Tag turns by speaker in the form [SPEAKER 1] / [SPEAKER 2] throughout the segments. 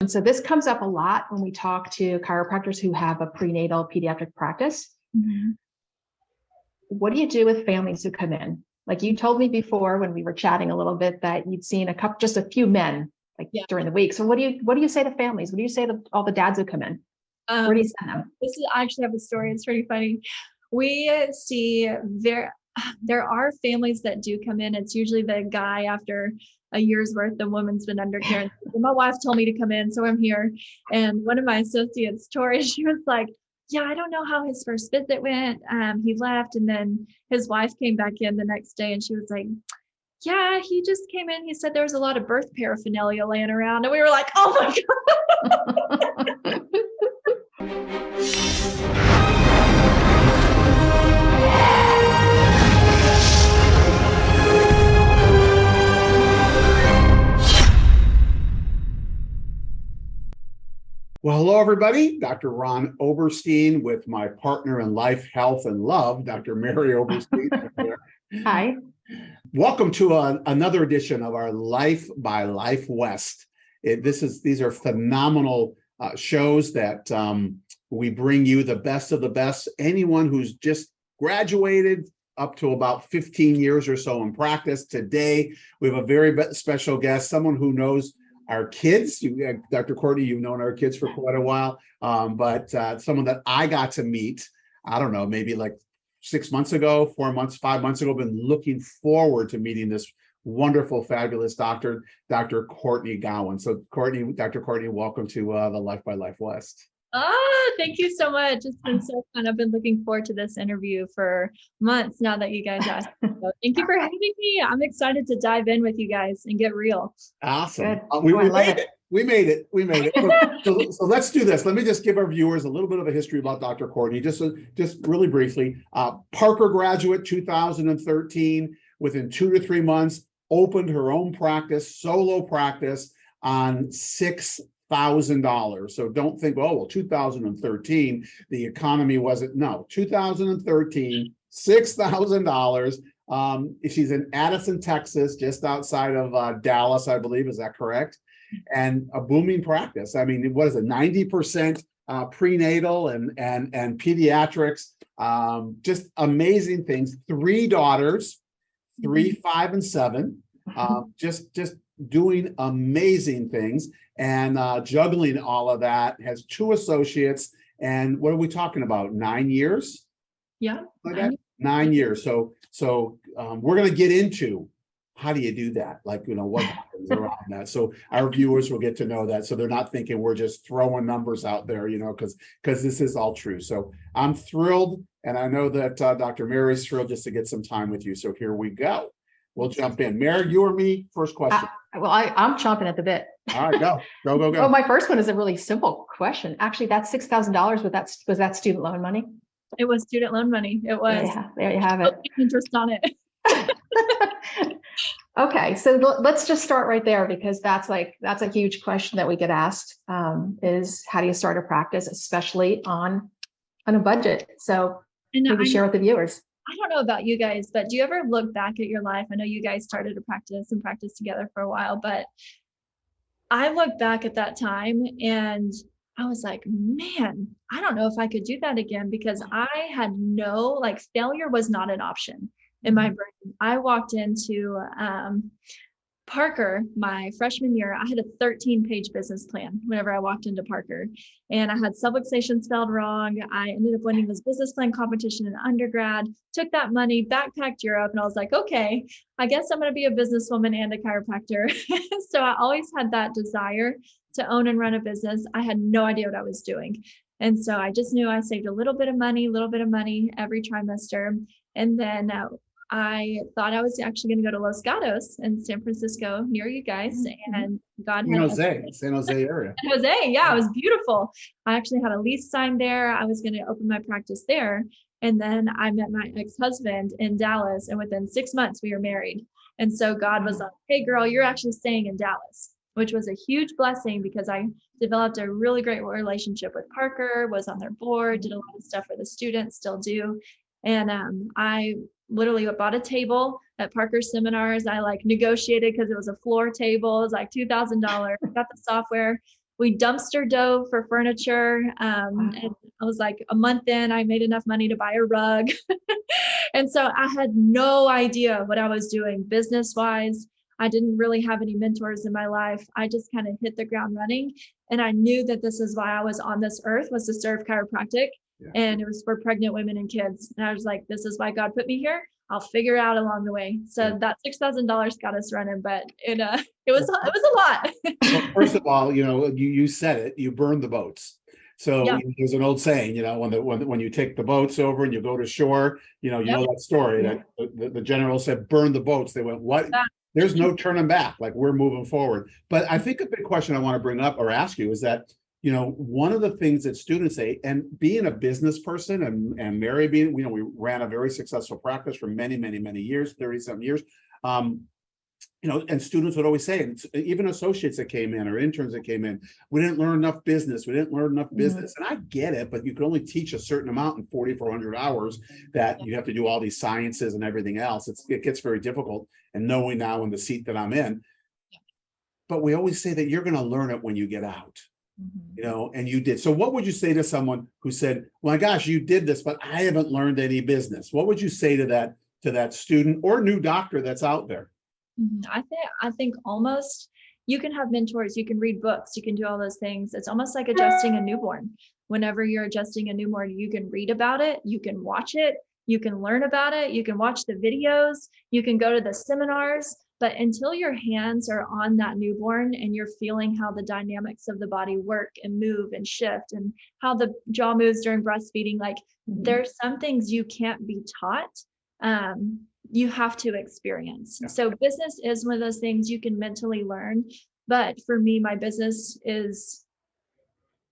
[SPEAKER 1] And so this comes up a lot when we talk to chiropractors who have a prenatal pediatric practice. Mm-hmm. What do you do with families who come in? Like you told me before when we were chatting a little bit that you'd seen just a few men during the week. So what do you say to families? What do you say to all the dads who come in? Where do you send them?
[SPEAKER 2] I actually have a story. It's pretty funny. We see there are families that do come in. It's usually the guy after a year's worth, the woman's been under care. My wife told me to come in, so I'm here. And one of my associates, Tori, she was like, yeah, I don't know how his first visit went. He left, and then his wife came back in the next day, and she was like, yeah, he just came in. He said there was a lot of birth paraphernalia laying around. And we were like, oh my God.
[SPEAKER 3] Well, hello, everybody. Dr. Ron Oberstein with my partner in life, health, and love, Dr. Mary Oberstein.
[SPEAKER 1] Hi.
[SPEAKER 3] Welcome to another edition of our Life by Life West. These are phenomenal shows that we bring you the best of the best. Anyone who's just graduated up to about 15 years or so in practice. Today, we have a very special guest, someone who knows our kids. Dr. Courtney, you've known our kids for quite a while, but someone that I got to meet, I don't know, maybe like 6 months ago, 4 months, 5 months ago. Been looking forward to meeting this wonderful, fabulous doctor, Dr. Courtney Gowin. So Dr. Courtney, welcome to the Life by Life West.
[SPEAKER 2] Oh, thank you so much. It's been so fun. I've been looking forward to this interview for months now that you guys asked. So thank you for having me. I'm excited to dive in with you guys and get real.
[SPEAKER 3] Awesome. We made it. We made it. So let's do this. Let me just give our viewers a little bit of a history about Dr. Courtney, just really briefly. Parker graduate, 2013. Within 2 to 3 months, opened her own practice, solo practice on $6,000. So don't think, oh, well, 2013, the economy wasn't. No, 2013, $6,000. She's in Addison, Texas, just outside of Dallas, I believe. Is that correct? And a booming practice. I mean, what is it? 90% prenatal and pediatrics. Just amazing things. 3 daughters, 3, 5, and 7. Just doing amazing things and juggling all of that. Has 2 associates. And what are we talking about? 9 years?
[SPEAKER 2] Yeah.
[SPEAKER 3] Like 9 years. So we're going to get into how do you do that? Like, what happens around that? So our viewers will get to know that. So they're not thinking we're just throwing numbers out there, because this is all true. So I'm thrilled. And I know that Dr. Mary's thrilled just to get some time with you. So here we go. We'll jump in. Mary, you or me? First question.
[SPEAKER 1] I'm chomping at the bit.
[SPEAKER 3] All right, go.
[SPEAKER 1] Well, my first one is a really simple question. Actually, that's $6,000. Was that student loan money?
[SPEAKER 2] It was student loan money. It was.
[SPEAKER 1] Yeah, there you have it.
[SPEAKER 2] Interest on it.
[SPEAKER 1] Okay, so let's just start right there, because that's a huge question that we get asked, is how do you start a practice, especially on a budget? So maybe share with the viewers.
[SPEAKER 2] I don't know about you guys, but do you ever look back at your life? I know you guys started a practice and practiced together for a while, but I look back at that time and I was like, man, I don't know if I could do that again, because I had failure was not an option in my brain. I walked into Parker my freshman year. I had a 13-page business plan whenever I walked into Parker, and I had subluxation spelled wrong. I ended up winning this business plan competition in undergrad, took that money, backpacked Europe, and I was like, okay, I guess I'm going to be a businesswoman and a chiropractor. So I always had that desire to own and run a business. I had no idea what I was doing. And so I just knew I saved a little bit of money every trimester. And then I thought I was actually going to go to Los Gatos in San Francisco, near you guys. And God had
[SPEAKER 3] San Jose area.
[SPEAKER 2] San Jose, yeah, it was beautiful. I actually had a lease signed there. I was going to open my practice there. And then I met my ex-husband in Dallas, and within 6 months we were married. And so God was like, hey girl, you're actually staying in Dallas, which was a huge blessing, because I developed a really great relationship with Parker, was on their board, did a lot of stuff for the students, still do. And I literally bought a table at Parker seminars. I negotiated, because it was a floor table. It was like $2,000. Got the software. We dumpster dove for furniture. And I was like, a month in, I made enough money to buy a rug. And so I had no idea what I was doing business wise. I didn't really have any mentors in my life. I just kind of hit the ground running. And I knew that this is why I was on this earth, was to serve chiropractic. Yeah. And it was for pregnant women and kids. And I was like, this is why God put me here. I'll figure it out along the way. So that $6,000 got us running, but it was a lot.
[SPEAKER 3] Well, first of all, you said it, you burned the boats. So there's an old saying, when you take the boats over and you go to shore, you know that story that the general said, burn the boats. They went, what? There's no turning back. Like, we're moving forward. But I think a big question I want to bring up or ask you is that, one of the things that students say, and being a business person and Mary being, we ran a very successful practice for many, many, many years, 30-some years. And students would always say, and even associates that came in or interns that came in, we didn't learn enough business. We didn't learn enough business. And I get it, but you can only teach a certain amount in 4,400 hours that you have to do all these sciences and everything else. It gets very difficult. And knowing now in the seat that I'm in, but we always say that you're going to learn it when you get out. And you did. So what would you say to someone who said, well, my gosh, you did this, but I haven't learned any business? What would you say to that student or new doctor that's out there?
[SPEAKER 2] I think almost you can have mentors, you can read books, you can do all those things. It's almost like adjusting a newborn. Whenever you're adjusting a newborn, you can read about it, you can watch it, you can learn about it, you can watch the videos, you can go to the seminars. But until your hands are on that newborn and you're feeling how the dynamics of the body work and move and shift and how the jaw moves during breastfeeding, like there's some things you can't be taught. You have to experience. So business is one of those things you can mentally learn. But for me, my business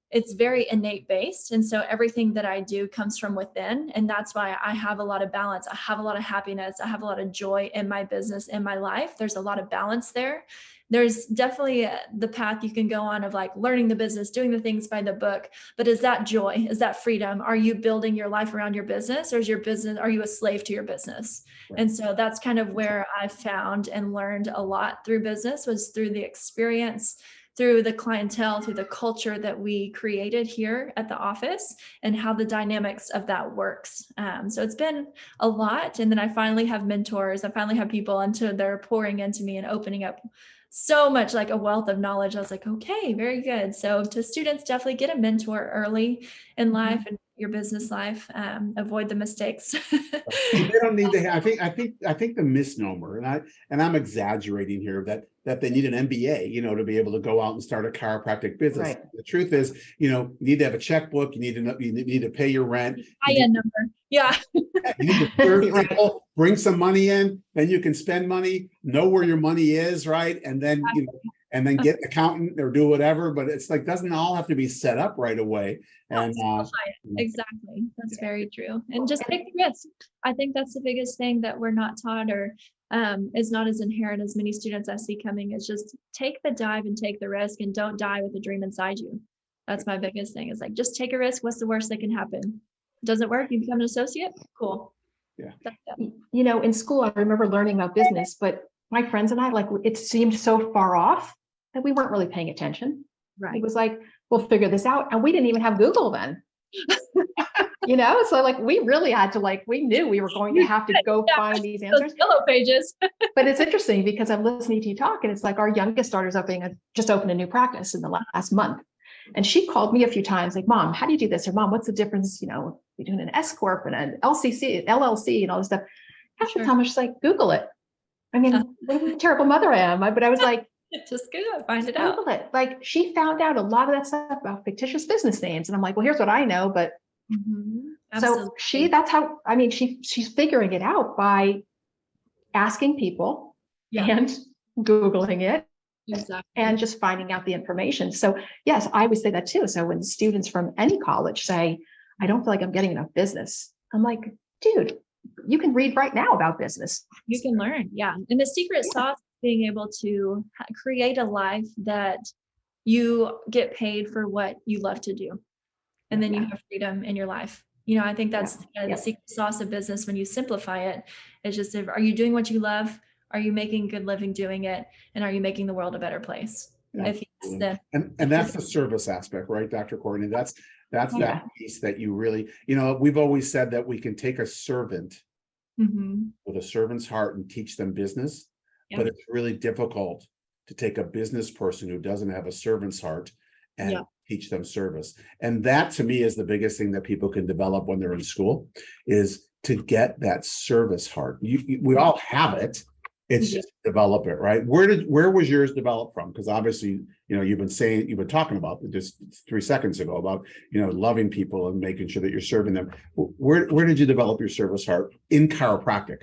[SPEAKER 2] it's very innate based. And so everything that I do comes from within. And that's why I have a lot of balance. I have a lot of happiness. I have a lot of joy in my business, in my life. There's a lot of balance there. There's definitely the path you can go on of like learning the business, doing the things by the book. But is that joy? Is that freedom? Are you building your life around your business, or are you a slave to your business? Right. And so that's kind of where I found and learned a lot through business, was through the experience, through the clientele, through the culture that we created here at the office, and how the dynamics of that works. So it's been a lot. And then I finally have mentors. I finally have people until they're pouring into me and opening up so much, like a wealth of knowledge. I was like, okay, very good. So to students, definitely get a mentor early in life and your business life. Avoid the mistakes.
[SPEAKER 3] They don't need to have, I think the misnomer, and I'm exaggerating here, that they need an MBA, to be able to go out and start a chiropractic business. Right. The truth is, you need to have a checkbook. You need to pay your rent.
[SPEAKER 2] IN number. Yeah.
[SPEAKER 3] You need to serve people, bring some money in, then you can spend money, know where your money is, right? And then, and then get an accountant or do whatever, but it's like, doesn't all have to be set up right away. And
[SPEAKER 2] exactly. That's very true. And just take the risk. I think that's the biggest thing that we're not taught, or is not as inherent as many students I see coming, is just take the dive and take the risk, and don't die with a dream inside you. That's my biggest thing, is like, just take a risk. What's the worst that can happen? Doesn't work, you become an associate. Cool.
[SPEAKER 3] Yeah.
[SPEAKER 1] In school, I remember learning about business, but my friends and I, like, it seemed so far off that we weren't really paying attention. Right. It was like, we'll figure this out. And we didn't even have Google then. So like, we really had to, we knew we were going to have to go find these answers.
[SPEAKER 2] Yellow pages.
[SPEAKER 1] But it's interesting because I'm listening to you talk, and it's like, our youngest daughter's just opened a new practice in the last month. And she called me a few times, like, Mom, how do you do this? Or Mom, what's the difference, between an S Corp and an LLC and all this stuff? Half the time I was just like, Google it. I mean, what a terrible mother I am. But I was like,
[SPEAKER 2] just Google it, find it out.
[SPEAKER 1] Google it. Like, she found out a lot of that stuff about fictitious business names. And I'm like, well, here's what I know. But so she's figuring it out by asking people and Googling it. Exactly. And just finding out the information. So yes, I always say that too. So when students from any college say, I don't feel like I'm getting enough business, I'm like, dude, you can read right now about business.
[SPEAKER 2] You can learn. Yeah. And the secret sauce is being able to create a life that you get paid for what you love to do. And then you have freedom in your life. I think that's the secret sauce of business. When you simplify it, it's just, are you doing what you love? Are you making good living doing it? And are you making the world a better place? Yeah. If you then
[SPEAKER 3] And that's the service aspect, right, Dr. Courtney? That's
[SPEAKER 1] Yeah.
[SPEAKER 3] that piece that you really, we've always said that we can take a servant with a servant's heart and teach them business,
[SPEAKER 2] Yeah.
[SPEAKER 3] but it's really difficult to take a business person who doesn't have a servant's heart and
[SPEAKER 2] Yeah.
[SPEAKER 3] teach them service. And that to me is the biggest thing that people can develop when they're in school, is to get that service heart. We all have it. It's just develop it, right? Where was yours developed from? Because obviously, you've been talking about just 3 seconds ago about, loving people and making sure that you're serving them. Where did you develop your service heart in chiropractic?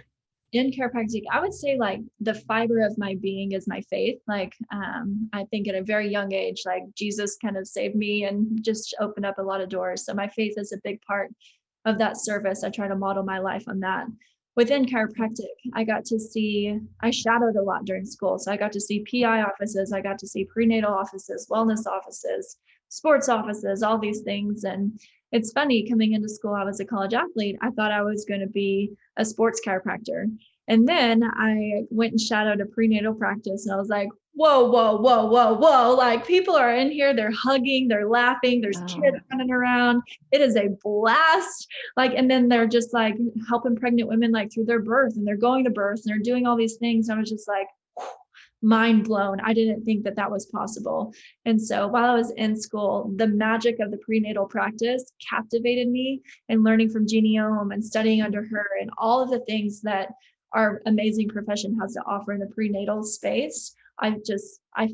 [SPEAKER 2] In chiropractic, I would say like the fiber of my being is my faith. Like, I think at a very young age, like Jesus kind of saved me and just opened up a lot of doors. So my faith is a big part of that service. I try to model my life on that. Within chiropractic, I shadowed a lot during school. So I got to see PI offices, I got to see prenatal offices, wellness offices, sports offices, all these things. And it's funny, coming into school, I was a college athlete. I thought I was going to be a sports chiropractor. And then I went and shadowed a prenatal practice, and I was like, whoa, whoa, whoa, whoa, whoa. Like, people are in here, they're hugging, they're laughing, there's kids running around. It is a blast. Like, and then they're just like helping pregnant women like through their birth, and they're going to birth and they're doing all these things. I was just like, mind blown. I didn't think that was possible. And so while I was in school, the magic of the prenatal practice captivated me, and learning from Jeannie Ohm and studying under her and all of the things that our amazing profession has to offer in the prenatal space. I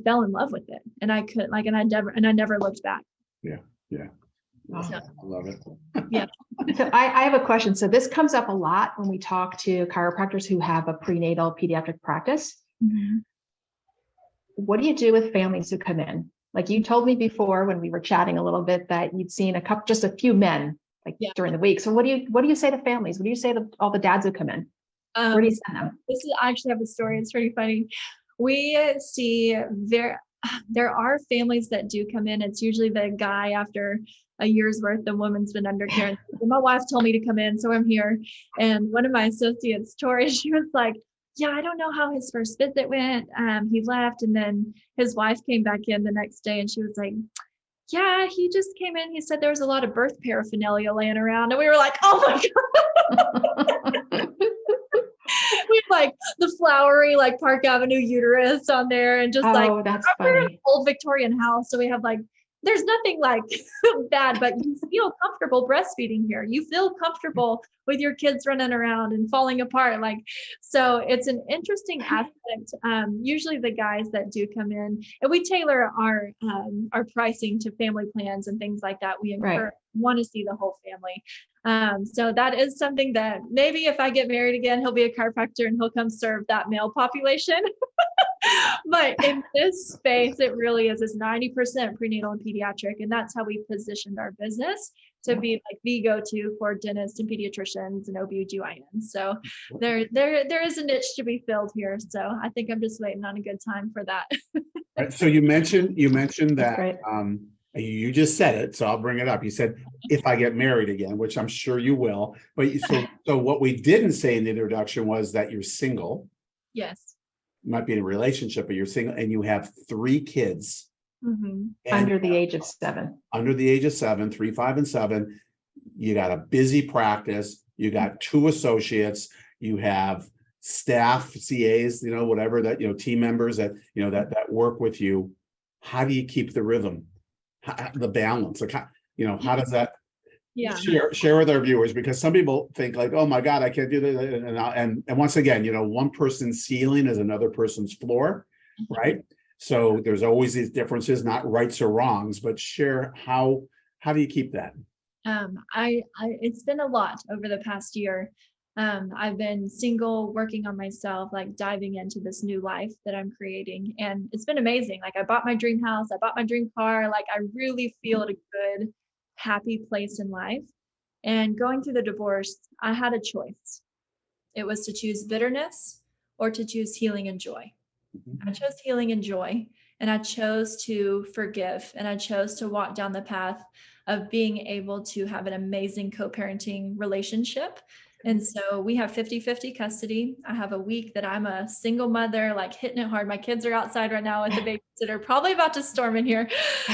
[SPEAKER 2] fell in love with it, and I never looked back.
[SPEAKER 3] Yeah.
[SPEAKER 1] Oh.
[SPEAKER 3] I love it.
[SPEAKER 2] Yeah.
[SPEAKER 1] So I have a question. So this comes up a lot when we talk to chiropractors who have a prenatal pediatric practice. What do you do with families who come in? Like, you told me before when we were chatting a little bit that you'd seen just a few men during the week. So what do you say to families? What do you say to all the dads who come in? Where do you send them?
[SPEAKER 2] I actually have a story. It's pretty funny. We see there are families that do come in. It's usually the guy after a year's worth, the woman's been under care. My wife told me to come in, so I'm here. And one of my associates, Tori, she was like, yeah, I don't know how his first visit went. He left, and then his wife came back in the next day, and she was like, yeah, he just came in. He said there was a lot of birth paraphernalia laying around. And we were like, oh my God. We have like the flowery, like Park Avenue uterus on there, and just
[SPEAKER 1] that's funny.
[SPEAKER 2] Old Victorian house. So we have like, there's nothing like bad, but you feel comfortable breastfeeding here. You feel comfortable with your kids running around and falling apart. Like, so it's an interesting aspect. Usually the guys that do come in, and we tailor our pricing to family plans and things like that. We want to see the whole family. So that is something that maybe if I get married again, he'll be a chiropractor and he'll come serve that male population. But in this space, it really is 90% prenatal and pediatric. And that's how we positioned our business to be like the go-to for dentists and pediatricians and OB/GYNs. So there is a niche to be filled here. So I think I'm just waiting on a good time for that.
[SPEAKER 3] Right, so you mentioned that you just said it, so I'll bring it up. You said, if I get married again, which I'm sure you will. But so what we didn't say in the introduction was that you're single.
[SPEAKER 2] Yes.
[SPEAKER 3] You might be in a relationship, but you're single and you have 3 kids.
[SPEAKER 1] Under the age of 7.
[SPEAKER 3] Under the age of 7, 3, 5, and 7. You got a busy practice. You got 2 associates. You have staff, CAs, whatever that, team members that, that work with you. How do you keep the rhythm, the balance? Like, how does that share with our viewers? Because some people think like, oh my God, I can't do that. And once again, one person's ceiling is another person's floor, right? So there's always these differences, not rights or wrongs, but share how do you keep that?
[SPEAKER 2] It's been a lot over the past year. I've been single, working on myself, like diving into this new life that I'm creating. And it's been amazing. Like, I bought my dream house, I bought my dream car. Like, I really feel at a good, happy place in life. And going through the divorce, I had a choice. It was to choose bitterness or to choose healing and joy. I chose healing and joy, and I chose to forgive, and I chose to walk down the path of being able to have an amazing co-parenting relationship And so we have 50-50 custody. I have a week that I'm a single mother, like hitting it hard. My kids are outside right now with the babysitter, probably about to storm in here.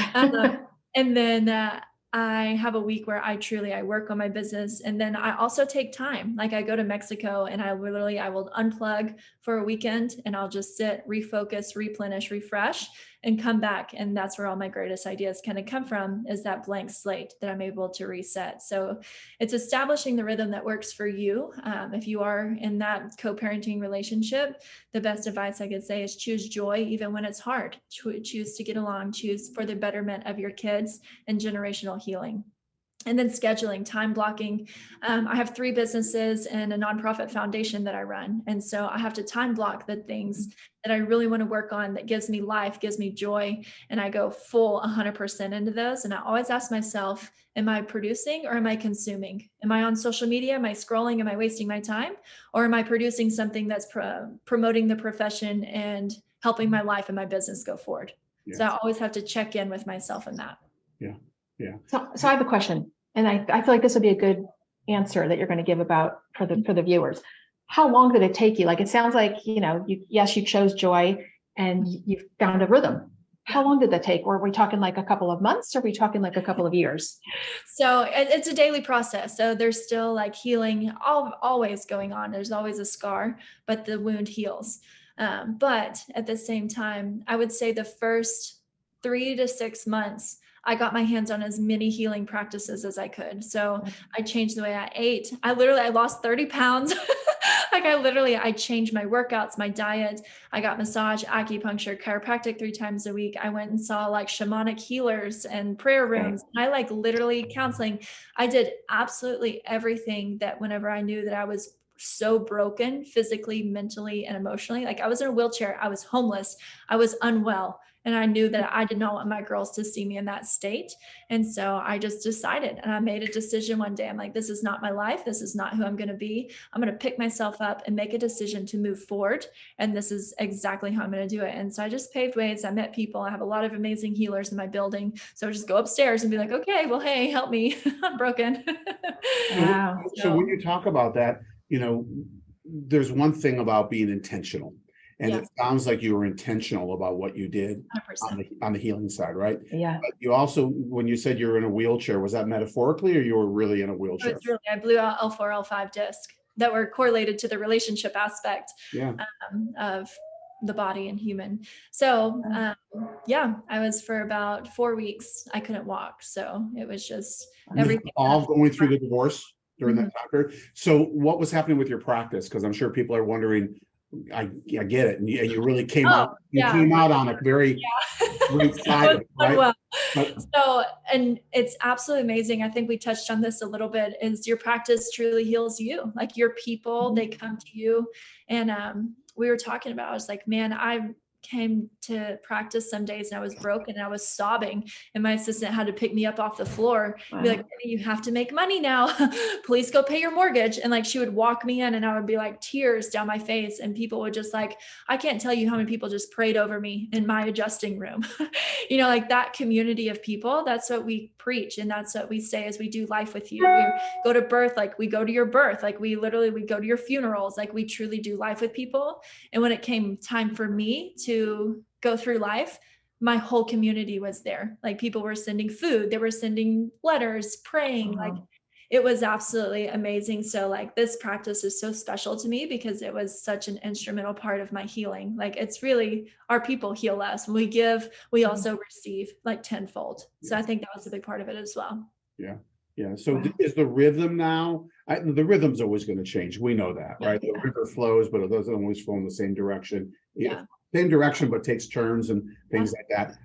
[SPEAKER 2] And then I have a week where I work on my business. And then I also take time. Like I go to Mexico and I will unplug for a weekend and I'll just sit, refocus, replenish, refresh, and come back. And that's where all my greatest ideas kind of come from, is that blank slate that I'm able to reset. So it's establishing the rhythm that works for you. If you are in that co-parenting relationship, the best advice I could say is choose joy, even when it's hard. Choose to get along, choose for the betterment of your kids and generational healing. And then scheduling, time blocking. I have 3 businesses and a nonprofit foundation that I run. And so I have to time block the things that I really want to work on, that gives me life, gives me joy. And I go full 100% into those. And I always ask myself, am I producing or am I consuming? Am I on social media? Am I scrolling? Am I wasting my time? Or am I producing something that's promoting the profession and helping my life and my business go forward?
[SPEAKER 3] Yeah.
[SPEAKER 2] So I always have to check in with myself in that.
[SPEAKER 3] Yeah. Yeah.
[SPEAKER 1] So I have a question, and I feel like this would be a good answer that you're going to give about for the viewers. How long did it take you? Like, it sounds like, you chose joy and you found a rhythm. How long did that take? Or are we talking like a couple of months? Or are we talking like a couple of years?
[SPEAKER 2] So it's a daily process. So there's still like healing always going on. There's always a scar, but the wound heals. But at the same time, I would say the first 3 to 6 months, I got my hands on as many healing practices as I could. So I changed the way I ate. I lost 30 pounds. I changed my workouts, my diet. I got massage, acupuncture, chiropractic 3 times a week. I went and saw like shamanic healers and prayer rooms. I literally counseling. I did absolutely everything that whenever I knew that I was so broken physically, mentally, and emotionally. Like I was in a wheelchair. I was homeless. I was unwell. And I knew that I did not want my girls to see me in that state. And so I just decided, and I made a decision one day. I'm like, this is not my life. This is not who I'm going to be. I'm going to pick myself up and make a decision to move forward. And this is exactly how I'm going to do it. And so I just paved ways. I met people. I have a lot of amazing healers in my building. So I just go upstairs and be like, okay, well, hey, help me. I'm broken.
[SPEAKER 1] Wow.
[SPEAKER 3] So when you talk about that, there's one thing about being intentional. And it sounds like you were intentional about what you did on the healing side, right?
[SPEAKER 1] Yeah.
[SPEAKER 3] But you also, when you said you were in a wheelchair, was that metaphorically or you were really in a wheelchair?
[SPEAKER 2] I blew out L4, L5 disc that were correlated to the relationship aspect of the body and human. So I was for about 4 weeks, I couldn't walk. So it was just everything.
[SPEAKER 3] All going through the divorce during that time period. So what was happening with your practice? Because I'm sure people are wondering, I get it. And you really came out. You came out on a very great side, right?
[SPEAKER 2] Well. So, and it's absolutely amazing. I think we touched on this a little bit. Is your practice truly heals you? Like your people, they come to you, and we were talking about. I was like, man, I came to practice some days and I was broken and I was sobbing, and my assistant had to pick me up off the floor and be like, you have to make money now. Please go pay your mortgage. And like, she would walk me in and I would be like tears down my face. And people would just like, I can't tell you how many people just prayed over me in my adjusting room. Like that community of people, that's what we preach. And that's what we say as we do life with you. We go to birth, like we go to your birth, like we go to your funerals, like we truly do life with people. And when it came time for me to go through life, my whole community was there. Like people were sending food, they were sending letters, praying. Like it was absolutely amazing. So like this practice is so special to me because it was such an instrumental part of my healing. Like it's really, our people heal us. When we give, we also receive like tenfold. So I think that was a big part of it as well.
[SPEAKER 3] Yeah. Yeah. So is the rhythm now, the rhythm's always going to change. We know that, right? The river flows, but it doesn't always flow in the same direction. Same direction, but takes turns and things like that.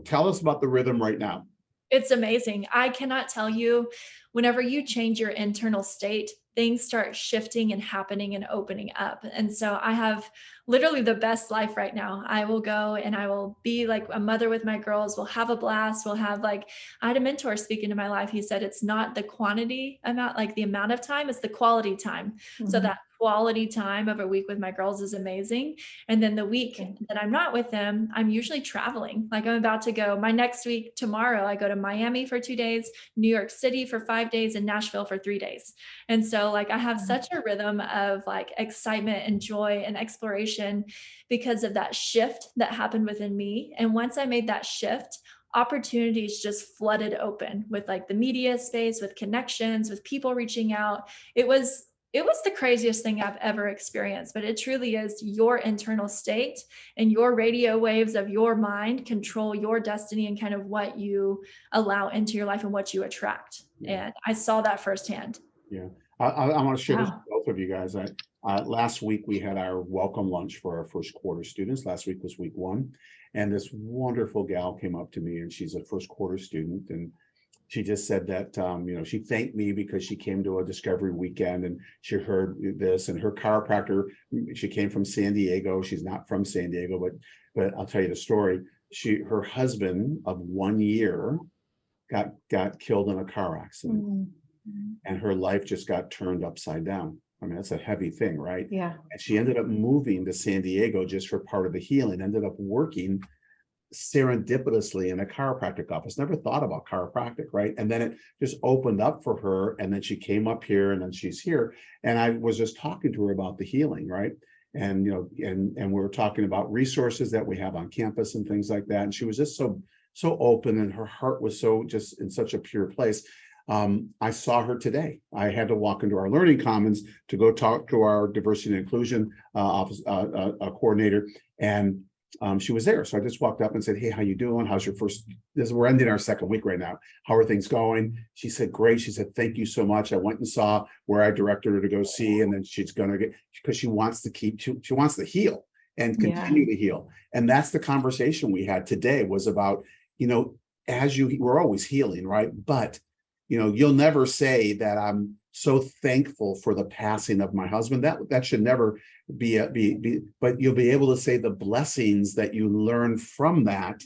[SPEAKER 3] Tell us about the rhythm right now.
[SPEAKER 2] It's amazing. I cannot tell you, whenever you change your internal state, things start shifting and happening and opening up. And so I have literally the best life right now. I will go and I will be like a mother with my girls. We'll have a blast. We'll have I had a mentor speak into my life. He said, it's not the quantity amount, like the amount of time, it's the quality time. So that quality time of a week with my girls is amazing. And then the week that I'm not with them, I'm usually traveling. Like I'm about to go my next week, tomorrow, I go to Miami for 2 days, New York City for 5 days, and Nashville for 3 days. And so like I have such a rhythm of like excitement and joy and exploration because of that shift that happened within me. And once I made that shift, opportunities just flooded open with like the media space, with connections, with people reaching out. It was the craziest thing I've ever experienced, but it truly is your internal state and your radio waves of your mind control your destiny and kind of what you allow into your life and what you attract.
[SPEAKER 3] Yeah.
[SPEAKER 2] And I saw that firsthand.
[SPEAKER 3] Yeah. I want to share this with both of you guys. Last week we had our welcome lunch for our first quarter students. Last week was week 1. And this wonderful gal came up to me, and she's a first quarter student. And she just said that, she thanked me because she came to a discovery weekend and she heard this, and her chiropractor, she came from San Diego. She's not from San Diego, but I'll tell you the story. Her husband of 1 year got killed in a car accident. Mm-hmm. And her life just got turned upside down. I mean, that's a heavy thing, right?
[SPEAKER 1] Yeah.
[SPEAKER 3] And she ended up moving to San Diego just for part of the healing, ended up working serendipitously in a chiropractic office. Never thought about chiropractic, right? And then it just opened up for her, and then she came up here, and then she's here. And I was just talking to her about the healing, right? And and we were talking about resources that we have on campus and things like that. And she was just so open, and her heart was so just in such a pure place. I saw her today. I had to walk into our learning commons to go talk to our diversity and inclusion office coordinator, and she was there. So I just walked up and said, "Hey, how you doing? How's your we're ending our second week right now. How are things going?" She said, "Great." She said, "Thank you so much. I went and saw where I directed her to go see, and then she's going to because she wants to heal and continue to heal." And that's the conversation we had today, was about, we're always healing, right? But you'll never say that I'm so thankful for the passing of my husband. That should never be but you'll be able to say the blessings that you learn from that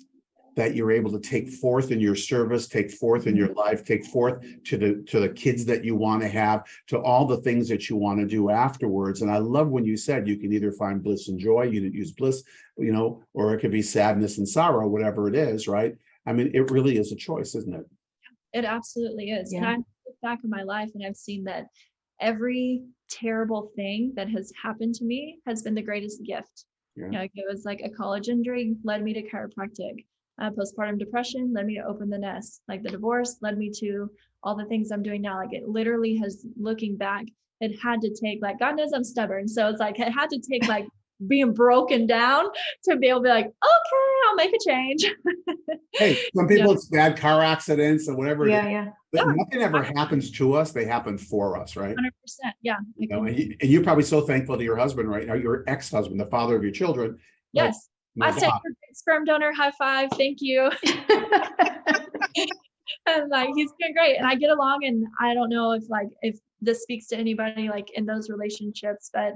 [SPEAKER 3] you're able to take forth in your service, take forth in your life, take forth to the kids that you want to have, to all the things that you want to do afterwards. And I love when you said you can either find bliss and joy, you didn't use bliss, or it could be sadness and sorrow, whatever it is, right? I mean, it really is a choice, isn't it?
[SPEAKER 2] It absolutely is.
[SPEAKER 1] Yeah.
[SPEAKER 2] And I look back in my life and I've seen that every terrible thing that has happened to me has been the greatest gift.
[SPEAKER 3] Yeah.
[SPEAKER 2] It was like a college injury led me to chiropractic. Postpartum depression led me to open the nest. Like the divorce led me to all the things I'm doing now. Like it literally has, looking back, it had to take, like, God knows I'm stubborn. So it's like, it had to take like being broken down to be able to be like, okay, I'll make a change.
[SPEAKER 3] Hey, some people, it's bad car accidents or whatever.
[SPEAKER 1] Yeah.
[SPEAKER 3] Nothing ever happens to us. They happen for us, right?
[SPEAKER 2] 100%. Yeah.
[SPEAKER 3] And you're probably so thankful to your husband, right? Or your ex-husband, the father of your children.
[SPEAKER 2] Yes. I said, sperm donor, high five. Thank you. And like, he's been great. And I get along, and I don't know if this speaks to anybody like in those relationships, but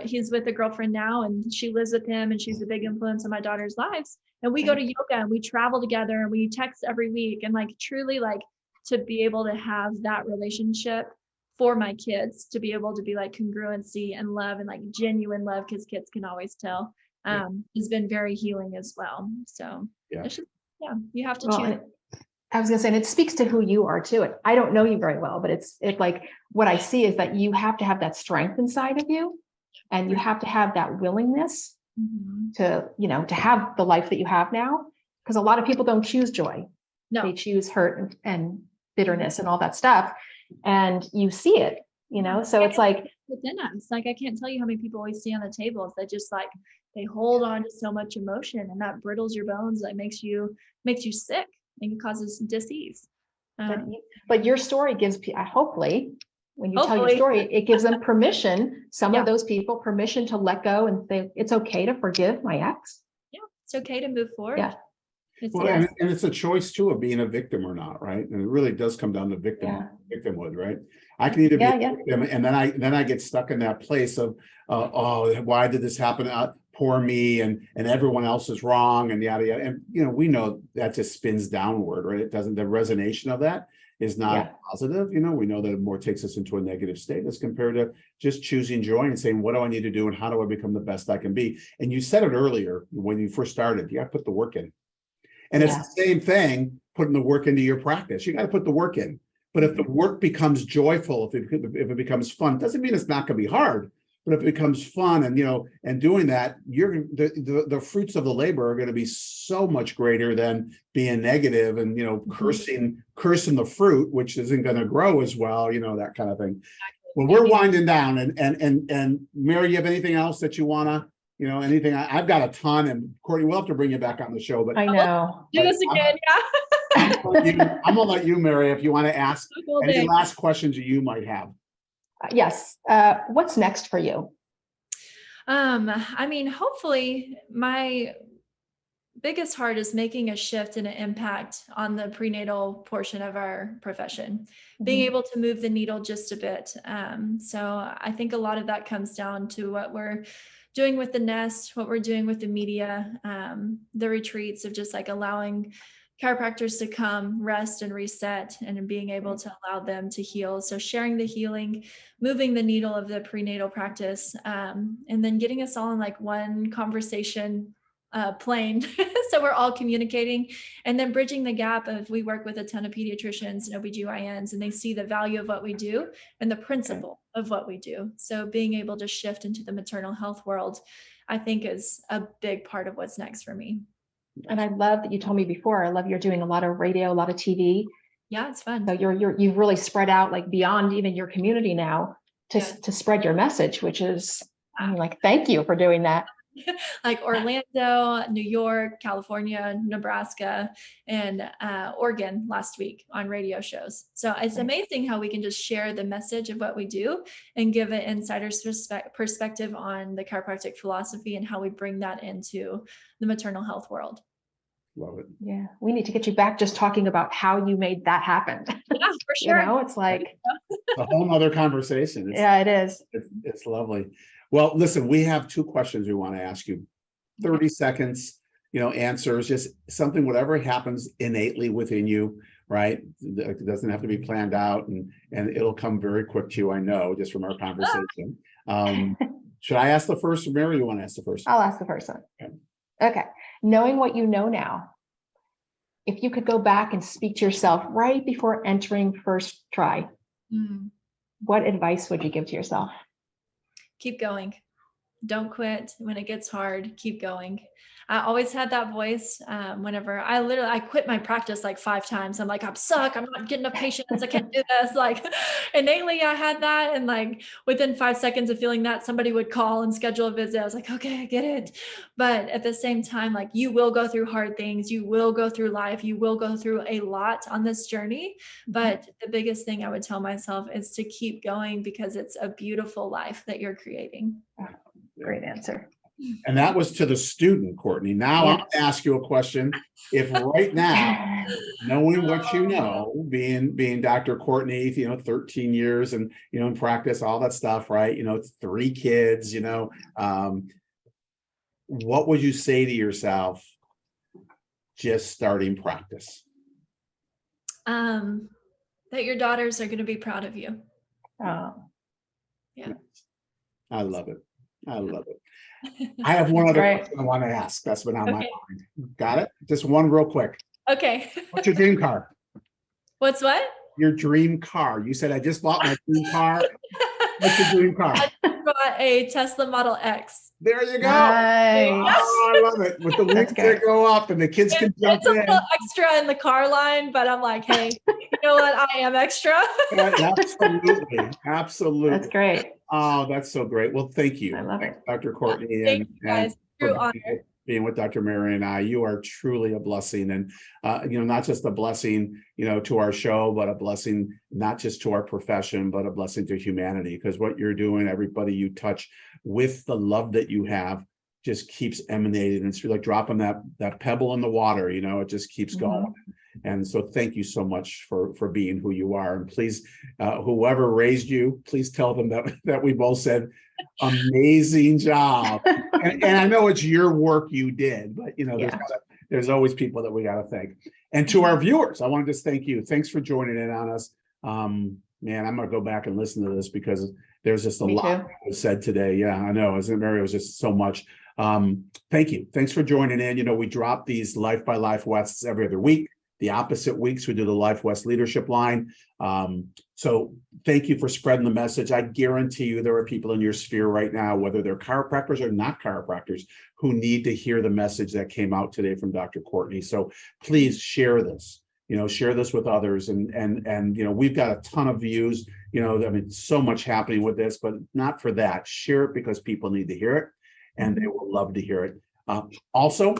[SPEAKER 2] he's with a girlfriend now, and she lives with him, and she's a big influence in my daughter's lives. And we go to yoga and we travel together and we text every week, and like truly like to be able to have that relationship for my kids, to be able to be like congruency and love and like genuine love, because kids can always tell, has been very healing as well. So you have to choose.
[SPEAKER 1] I was gonna say, and it speaks to who you are too. I don't know you very well, but it's like what I see is that you have to have that strength inside of you, and you have to have that willingness to have the life that you have now. Because a lot of people don't choose joy. No. They choose hurt and bitterness and all that stuff. And you see it, so it's like
[SPEAKER 2] within us. Like, I can't tell you how many people we see on the tables that just like, they hold on to so much emotion, and that brittles your bones, that makes you sick, and it causes disease.
[SPEAKER 1] But your story gives, hopefully, when you tell your story, it gives them permission, of those people, permission to let go and say, it's okay to forgive my ex.
[SPEAKER 2] Yeah, it's okay to move forward.
[SPEAKER 1] Yeah.
[SPEAKER 3] And it's a choice too of being a victim or not, right? And it really does come down to victimhood, right? I can either be a victim, and then I get stuck in that place of, oh, why did this happen? poor me and everyone else is wrong and yada yada. And we know that just spins downward, right? It doesn't, the resonation of that is not positive. We know that it more takes us into a negative state as compared to just choosing joy and saying, what do I need to do and how do I become the best I can be? And you said it earlier when you first started, you got to put the work in. And it's the same thing, putting the work into your practice. You got to put the work in. But if the work becomes joyful, if it becomes fun, doesn't mean it's not going to be hard. But if it becomes fun and and doing that, the fruits of the labor are going to be so much greater than being negative and cursing the fruit, which isn't going to grow as well, that kind of thing. Well, we're winding down, and Mary, you have anything else that you wanna, anything? I've got a ton, and Courtney, we'll have to bring you back on the show. But
[SPEAKER 1] I know.
[SPEAKER 2] Do this again,
[SPEAKER 3] I'm gonna let you, Mary, if you want to ask any last questions you might have.
[SPEAKER 1] Yes. What's next for you?
[SPEAKER 2] I mean, hopefully my biggest heart is making a shift and an impact on the prenatal portion of our profession, being able to move the needle just a bit. So I think a lot of that comes down to what we're doing with the nest, what we're doing with the media, the retreats of just like allowing chiropractors to come rest and reset and being able to allow them to heal. So sharing the healing, moving the needle of the prenatal practice, and then getting us all in like one conversation plane. So we're all communicating, and then bridging the gap of, we work with a ton of pediatricians and OBGYNs, and they see the value of what we do and the principle of what we do. So being able to shift into the maternal health world, I think is a big part of what's next for me.
[SPEAKER 1] And I love that you told me before, I love you're doing a lot of radio, a lot of TV.
[SPEAKER 2] Yeah, it's fun.
[SPEAKER 1] So you've really spread out like beyond even your community now to spread your message, which is, I'm like, thank you for doing that.
[SPEAKER 2] Like Orlando, New York, California, Nebraska, and Oregon last week on radio shows. So it's amazing how we can just share the message of what we do and give an insider's perspective on the chiropractic philosophy and how we bring that into the maternal health world.
[SPEAKER 3] Love it.
[SPEAKER 1] Yeah, we need to get you back just talking about how you made that happen.
[SPEAKER 2] Yeah, for sure.
[SPEAKER 1] It's like
[SPEAKER 3] a whole other conversation.
[SPEAKER 1] It is.
[SPEAKER 3] It's lovely. Well, listen, we have two questions we want to ask you. 30 seconds, answers, just something, whatever happens innately within you, right? It doesn't have to be planned out, and it'll come very quick to you, I know, just from our conversation. Should I ask the first, or Mary, you want to ask the first?
[SPEAKER 1] I'll ask the first one. Okay. Knowing what you know now, if you could go back and speak to yourself right before entering first try, what advice would you give to yourself?
[SPEAKER 2] Keep going. Don't quit when it gets hard. Keep going. I always had that voice whenever I quit my practice like 5 times. I'm like, I'm suck. I'm not getting enough patients. I can't do this. Like innately I had that. And like within 5 seconds of feeling that, somebody would call and schedule a visit. I was like, okay, I get it. But at the same time, like you will go through hard things. You will go through life. You will go through a lot on this journey. But the biggest thing I would tell myself is to keep going, because it's a beautiful life that you're creating.
[SPEAKER 1] Great answer.
[SPEAKER 3] And that was to the student, Courtney. Now I'm going to ask you a question. If right now, knowing what you know, being Dr. Courtney, 13 years and, in practice, all that stuff, right? 3 kids, what would you say to yourself just starting practice?
[SPEAKER 2] That your daughters are going to be proud of you.
[SPEAKER 1] Oh,
[SPEAKER 2] yeah.
[SPEAKER 3] I love it. I love it. I have one other question I want to ask. That's been on my mind. Got it? Just one real quick.
[SPEAKER 2] Okay.
[SPEAKER 3] What's your dream car?
[SPEAKER 2] What's what?
[SPEAKER 3] Your dream car. You said, I just bought my dream car. What's your dream car?
[SPEAKER 2] I just bought a Tesla Model X.
[SPEAKER 3] There you go.
[SPEAKER 1] Nice.
[SPEAKER 3] Oh, I love it. With the wheels that go up and the kids can jump in.
[SPEAKER 2] It's a little extra in the car line, but I'm like, hey, you know what? I am extra.
[SPEAKER 3] Absolutely. Absolutely.
[SPEAKER 1] That's great.
[SPEAKER 3] Oh, that's so great. Well, thank you.
[SPEAKER 1] I love it.
[SPEAKER 3] Dr. Courtney.
[SPEAKER 2] Thank you guys. True honor.
[SPEAKER 3] Being with Dr. Mary and I, you are truly a blessing, and not just a blessing, to our show, but a blessing not just to our profession, but a blessing to humanity. Because what you're doing, everybody you touch, with the love that you have, just keeps emanating. It's like dropping that pebble in the water. It just keeps going. And so, thank you so much for being who you are. And please, whoever raised you, please tell them that we both said, amazing job. and I know it's your work you did, but
[SPEAKER 1] Yeah.
[SPEAKER 3] there's always people that we got to thank. And to our viewers, I want to just thank you. Thanks for joining in on us. Man, I'm going to go back and listen to this because there's just a
[SPEAKER 1] Me
[SPEAKER 3] lot
[SPEAKER 1] too.
[SPEAKER 3] that was said today. Yeah, I know. Isn't it, Mary? It was just so much. Thank you. Thanks for joining in. You know, we drop these Life by Life Wests every other week. The opposite weeks, we do the Life West Leadership Line. So thank you for spreading the message. I guarantee you there are people in your sphere right now, whether they're chiropractors or not chiropractors, who need to hear the message that came out today from Dr. Courtney. So please share this. You know, share this with others, and you know, we've got a ton of views. You know, I mean, so much happening with this, but not for that. Share it because people need to hear it, and they will love to hear it. Also,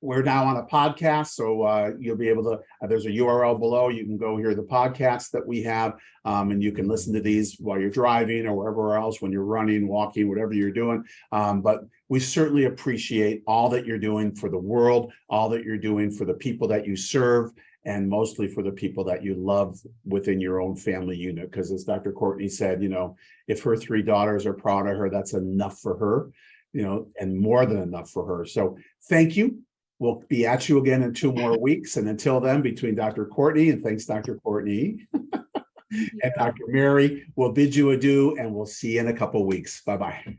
[SPEAKER 3] we're now on a podcast, so you'll be able to. There's a URL below. You can go hear the podcasts that we have, and you can listen to these while you're driving or wherever else, when you're running, walking, whatever you're doing. But we certainly appreciate all that you're doing for the world, all that you're doing for the people that you serve, and mostly for the people that you love within your own family unit. Because as Dr. Courtney said, you know, if her 3 daughters are proud of her, that's enough for her, you know, and more than enough for her. So thank you. We'll be at you again in 2 more weeks. And until then, between Dr. Courtney, and thanks, Dr. Courtney, and Dr. Mary, we'll bid you adieu, and we'll see you in a couple of weeks. Bye-bye.